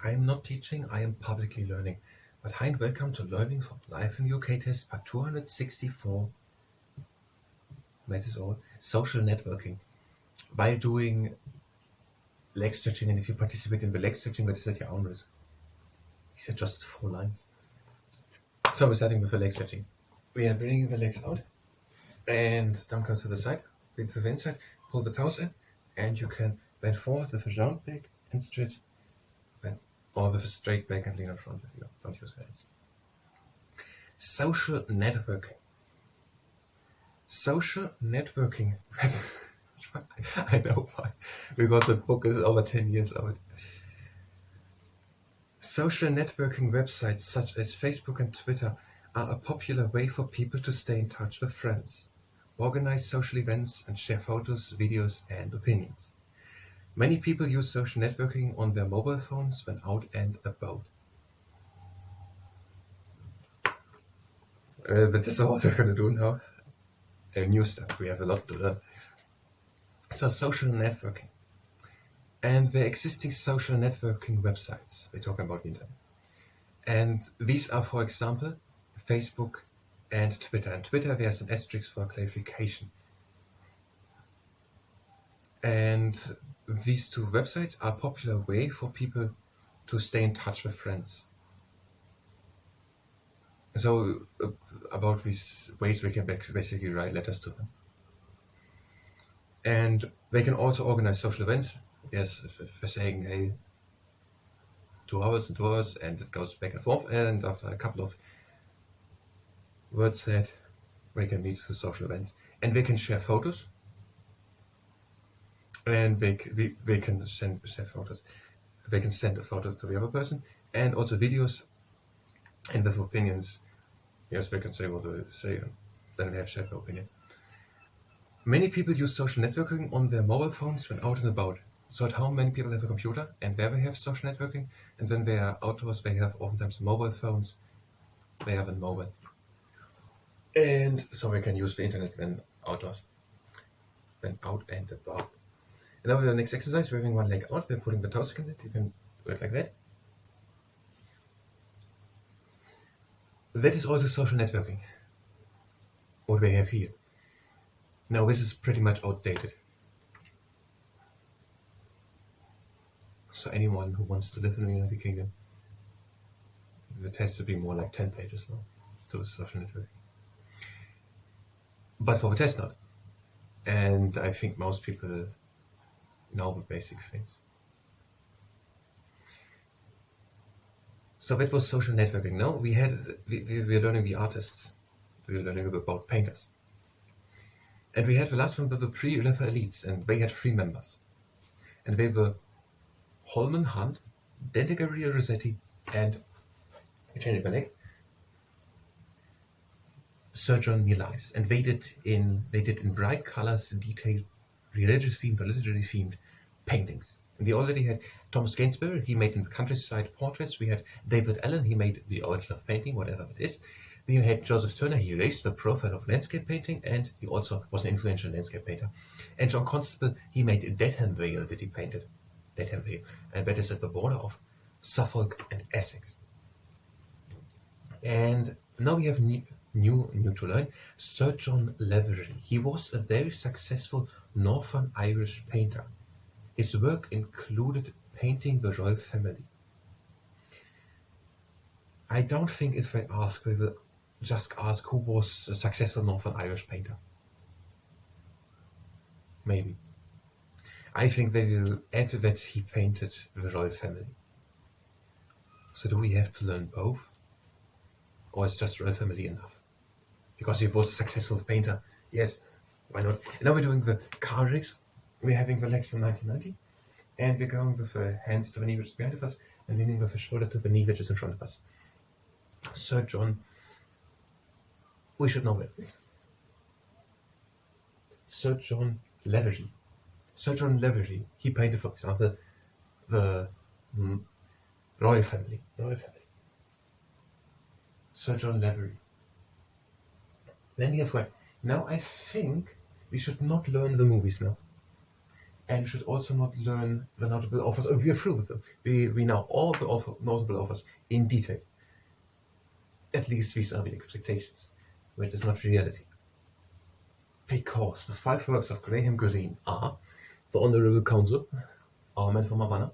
I am not teaching, I am publicly learning. But hi and welcome to Learning from Life in UK test part 264. That is all. Social networking. While doing leg stretching, and if you participate in the leg stretching, that is at your own risk. These are just 4 lines. So we're starting with the leg stretching. We are bringing the legs out and don't go to the side, bring to the inside, pull the toes in, and you can bend forward with a round back and stretch, or with a straight back and lean in front with you. Don't use hands. Social networking. Social networking. I know why, because the book is over 10 years old. Social networking websites such as Facebook and Twitter are a popular way for people to stay in touch with friends, organize social events, and share photos, videos, and opinions. Many people use social networking on their mobile phones when out and about. But this is what we're going to do now. New stuff. We have a lot to learn. So social networking. And the existing social networking websites. We're talking about the internet. And these are, for example, Facebook and Twitter. And Twitter, there's an asterisk for clarification. And these two websites are a popular way for people to stay in touch with friends. So about these ways we can basically write letters to them. And they can also organize social events. Yes, if we're saying, hey, 2 hours and 2 hours, and it goes back and forth, and after a couple of words said, we can meet to social events. And they can share photos. And they can share photos. They can send a photo to the other person, and also videos, and with opinions. Yes, they can say what they say, and then they have shared their opinion. Many people use social networking on their mobile phones when out and about. So at home, many people have a computer, and there they have social networking, and when they are outdoors, they have oftentimes mobile phones. They have a mobile. And so we can use the internet when outdoors, when out and about. And now with the next exercise, we're having one leg out, we're putting the toes in it, you can do it like that. That is also social networking, what we have here. Now this is pretty much outdated. So anyone who wants to live in the United Kingdom, it has to be more like 10 pages long to social networking. But for the test not. And I think most people know the basic things. So that was social networking. Now we're learning the artists. We're learning about painters. And we had the last one with the pre-level elites, and they had 3 members. And they were Holman Hunt, Denigaria Rossetti, and Sir John Millais. And they did in bright colors, detailed, religious themed or literary themed paintings. And we already had Thomas Gainsborough, he made in the countryside portraits. We had David Allen, he made the origin of painting, whatever it is. Then you had Joseph Turner, he raised the profile of landscape painting, and he also was an influential landscape painter. And John Constable, he made Dedham Vale that he painted. Dedham Vale, and that is at the border of Suffolk and Essex. And now we have new to learn. Sir John Lavery. He was a very successful Northern Irish painter. His work included painting the royal family. I don't think if they ask, we will just ask who was a successful Northern Irish painter. Maybe. I think they will add that he painted the royal family. So do we have to learn both? Or is just royal family enough? Because he was a successful painter. Yes, why not? And now we're doing the car rigs. We're having the legs in 1990. And we're going with the hands to the knee which is behind of us, and leaning with the shoulder to the knee which is in front of us. Sir John, we should know that. Sir John Lavery. Sir John Lavery, he painted, for example, the royal family. Sir John Lavery. Then we have what? Now I think we should not learn the movies now. and should also not learn the notable authors. Oh, we are through with them. We know all the notable authors in detail. At least these are the expectations, which is not reality. Because the 5 works of Graham Greene are The Honourable Counsel, Our Man from Havana,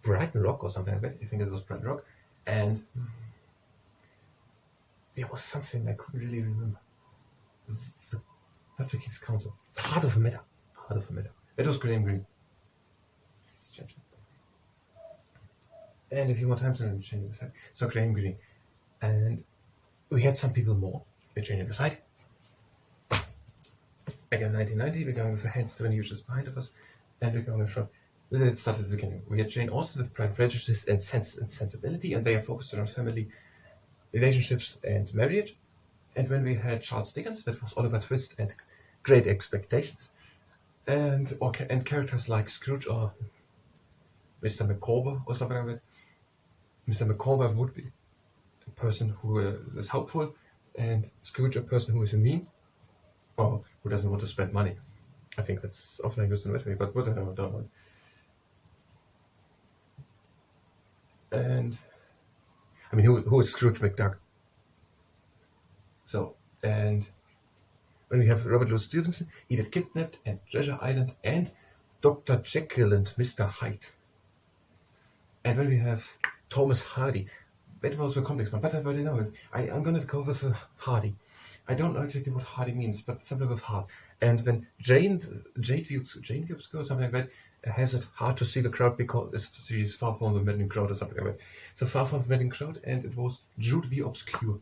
Brighton Rock or something like that. I think it was Brighton Rock, and there was something I couldn't really remember. Not the King's Counsel. Heart of a Matter. It was Graham Greene. And if you want time to change the side, so Graham Greene. And we had some people more. They're changing the side. Again, 1990, we're going with the hands to the news just behind of us, and we're going from. Let's start at the beginning. We had Jane Austen with Pride, Prejudice, and Sensibility, and they are focused on family, relationships, and marriage. And when we had Charles Dickens, that was Oliver Twist and Great Expectations, and characters like Scrooge or Mr. Micawber or something like that. Mr. Micawber would be a person who is helpful, and Scrooge a person who is mean, or who doesn't want to spend money. I think that's often used in that way, but I don't know. And I mean, who is Scrooge McDuck? So, and when we have Robert Louis Stevenson, he did Kidnapped and Treasure Island and Dr. Jekyll and Mr. Hyde. And when we have Thomas Hardy, that was a complex one, but I already know it. I'm going to go with Hardy. I don't know exactly what Hardy means, but something with heart. And when Jane the Obscure or something like that, has it hard to see the crowd because she's far from the maddening crowd or something like that. So far from the maddening crowd, and it was Jude the Obscure.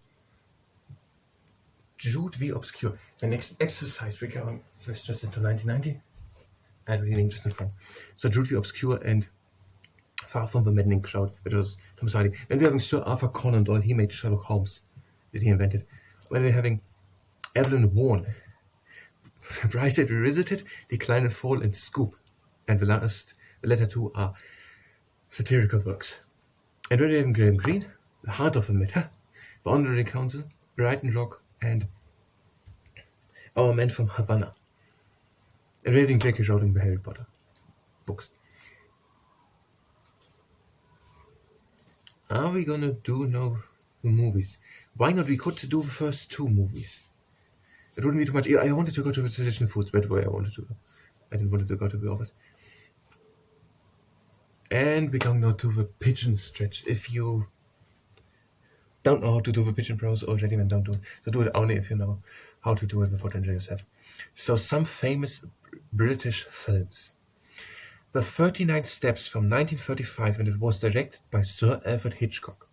The next exercise, we're going first just into 1990 and reading just in front. So Jude the Obscure and Far from the Maddening Crowd, which was Thomas Hardy. Then we're having Sir Arthur Conan Doyle, he made Sherlock Holmes, that he invented. When we're having Evelyn Waugh, Brightside Revisited, Decline and Fall, and Scoop. And the latter two are satirical works. And when we're having Graham Greene, The Heart of a Matter, The Honourable Counsel, Brighton Rock, and Our Man from Havana. And we're having J.K. Rowling, the Harry Potter books. Are we gonna do now the movies? Why not? We could do the first 2 movies. It wouldn't be too much. I wanted to go to the traditional foods, by the way. I didn't want to go to the office. And we're going now to the pigeon stretch. If you don't know how to do the pigeon browse already, then don't do it. So do it only if you know how to do it before to enjoy yourself. So some famous British films. The 39 Steps from 1935, and it was directed by Sir Alfred Hitchcock.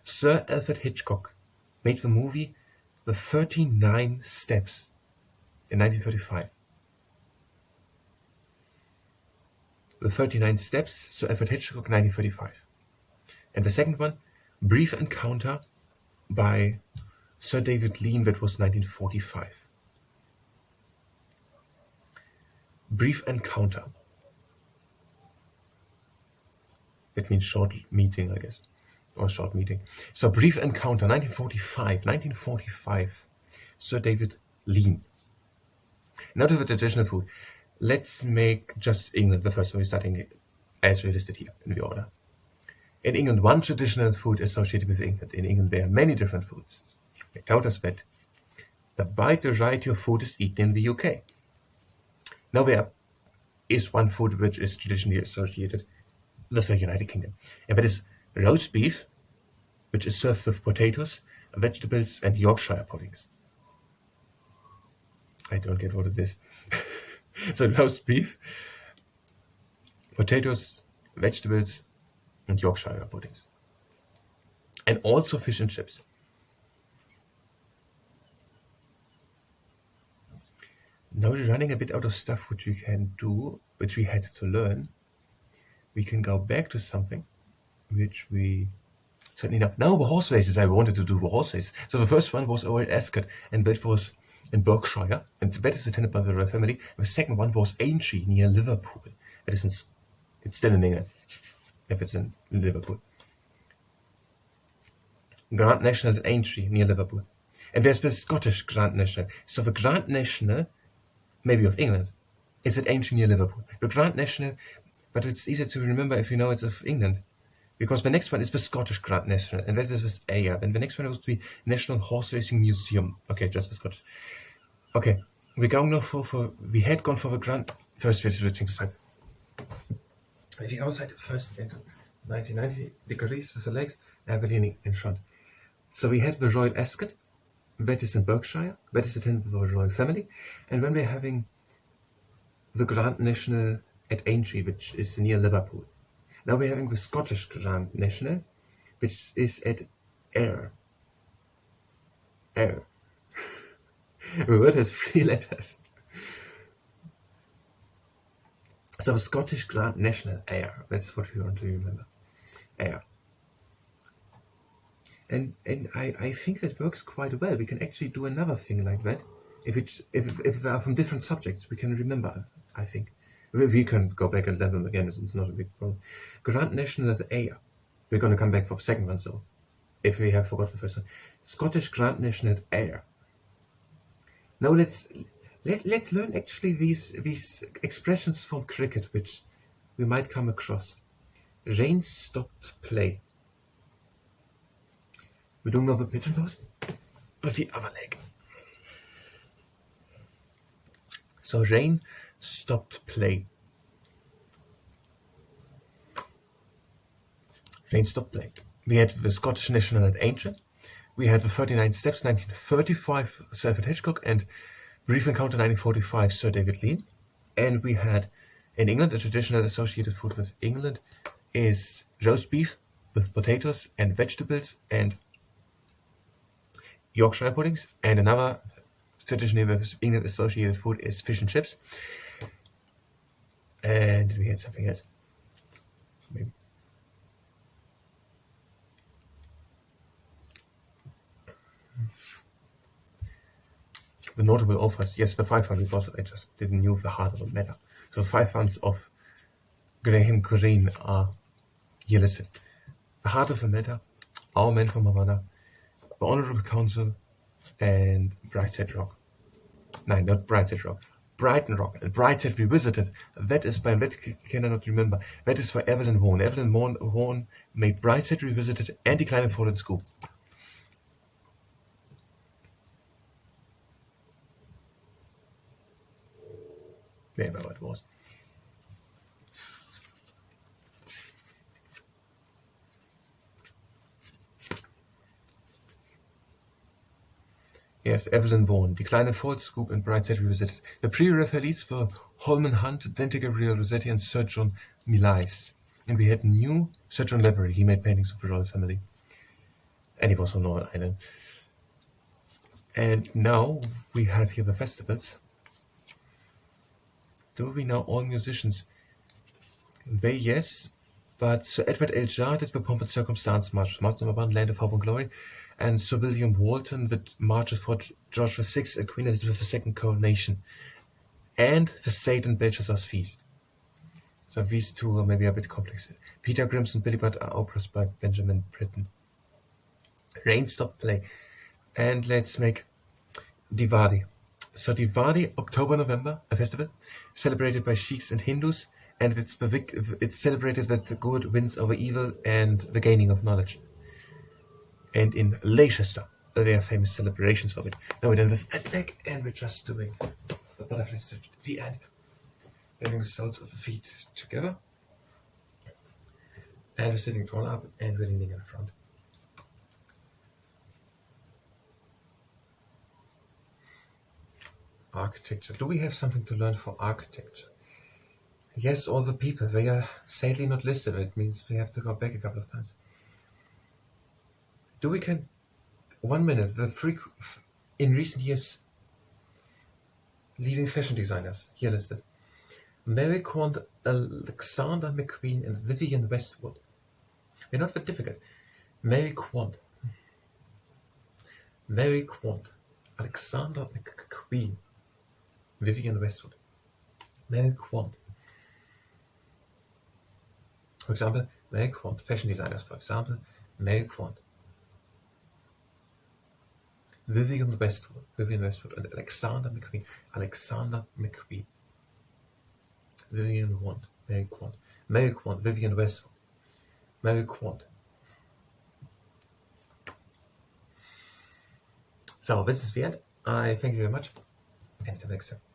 Sir Alfred Hitchcock made the movie The 39 Steps in 1935. The 39 Steps, Sir Alfred Hitchcock, 1935. And the second one, Brief Encounter by Sir David Lean, that was 1945. Brief Encounter. That means short meeting, I guess. Or short meeting. So Brief Encounter, 1945. Sir David Lean. Now to the traditional food. Let's make just England the first one. We're starting it as we listed here in the order. In England, one traditional food associated with England. In England, there are many different foods. They told us that a wide variety of food is eaten in the UK. Now there is one food which is traditionally associated with the United Kingdom, and that is roast beef, which is served with potatoes, vegetables, and Yorkshire puddings. I don't get what it is. So roast beef, potatoes, vegetables, and Yorkshire puddings. And also fish and chips. Now we're running a bit out of stuff which we can do, which we had to learn. We can go back to something which we certainly know. Now the horse races, I wanted to do the horse races. So the first one was Old Ascot, and that was in Berkshire, and that is attended by the royal family. The second one was Aintree near Liverpool. It is it's still in England, if it's in Liverpool. Grand National at Aintree near Liverpool. And there's the Scottish Grand National. So the Grand National maybe of England. Is it Aintree near Liverpool? The Grand National, but it's easier to remember if you know it's of England. Because the next one is the Scottish Grand National, and that is with Ayr. And the next one was the National Horse Racing Museum. Okay, just the Scottish. Okay, we're going now we had gone for the Grand. First, we're switching side. Maybe outside first into 90 degrees with the legs, and we're leaning in front. So we had the Royal Ascot, that is in Berkshire, that is attended by the royal family, and when we're having the Grand National at Aintree, which is near Liverpool. Now we're having the Scottish Grand National, which is at Ayr. Ayr. The word has 3 letters. So the Scottish Grand National, Ayr. That's what we want to remember. Ayr. And I think that works quite well. We can actually do another thing like that. If we are from different subjects, we can remember, I think. We can go back and learn them again, it's not a big problem. Grand National at Ayr. We're going to come back for the second one, so if we have forgot the first one. Scottish Grand National at Ayr. Now let's learn actually these expressions from cricket, which we might come across. Rain stopped play. We're doing now the pigeon pose with the other leg. So rain stopped play. Rain stopped play. We had the Scottish National at Aintree. We had the 39 Steps, 1935, Sir Alfred Hitchcock, and Brief Encounter, 1945, Sir David Lean. And we had in England, a traditional associated food with England is roast beef with potatoes and vegetables and Yorkshire puddings, and another traditionally with England associated food is fish and chips. And we had something else. Maybe. The notable offers, yes, the 500 was I just didn't know the heart of the matter. So the 5 funds of Graham Greene are here listed. The heart of the matter, Our Men from Havana, the Honourable Council, and Brightside Rock. Nein, not Brightside Rock. Brighton Rock and Brightside Revisited. That is by, that can I not remember. That is for Evelyn Vaughan. Evelyn Vaughan made Brightside Revisited and Decline and Fallen Scoop. Wherever it was. Yes, Evelyn Vaughan, Decline and Fallen Scoop, and Brightside Revisited. The pre-referees were Holman Hunt, Dante Gabriel Rossetti, and Sir John Millais. And we had new Sir John Lavery. He made paintings of the royal family. And he was on Northern Ireland. And now we have here the festivals. Do we know all musicians? They, yes, but Sir Edward L. Jarre did the Pomp and Circumstance March, March No. 1, Land of Hope and Glory, and Sir William Walton with marches for George VI and Queen Elizabeth II coronation, and the Satan Belshazzar's Feast. So these two are maybe a bit complex. Peter Grimm's and Billy Budd are operas by Benjamin Britten. Rain Stop Play. And let's make Diwali. So Diwali, October-November, a festival celebrated by Sikhs and Hindus, and it's celebrated that the good wins over evil and the gaining of knowledge. And in Leicester, there are famous celebrations for it. Now we're done with that leg, and we're just doing the butterfly stretch at the end. Bringing the soles of the feet together. And we're sitting tall up, and we're leaning in front. Architecture. Do we have something to learn for architecture? Yes, all the people. They are sadly not listed. It means we have to go back a couple of times. Do we can 1 minute, in recent years leading fashion designers here listed. Mary Quant, Alexander McQueen, and Vivienne Westwood. They're not that difficult. Mary Quant, Alexander McQueen, Vivienne Westwood, Mary Quant. For example, Mary Quant, fashion designers, for example, Mary Quant. Vivian Westwood, and Alexander McQueen, Vivian Wand, Mary Quant, Vivian Westwood, Mary Quant. So this is the end. I thank you very much, and until next time.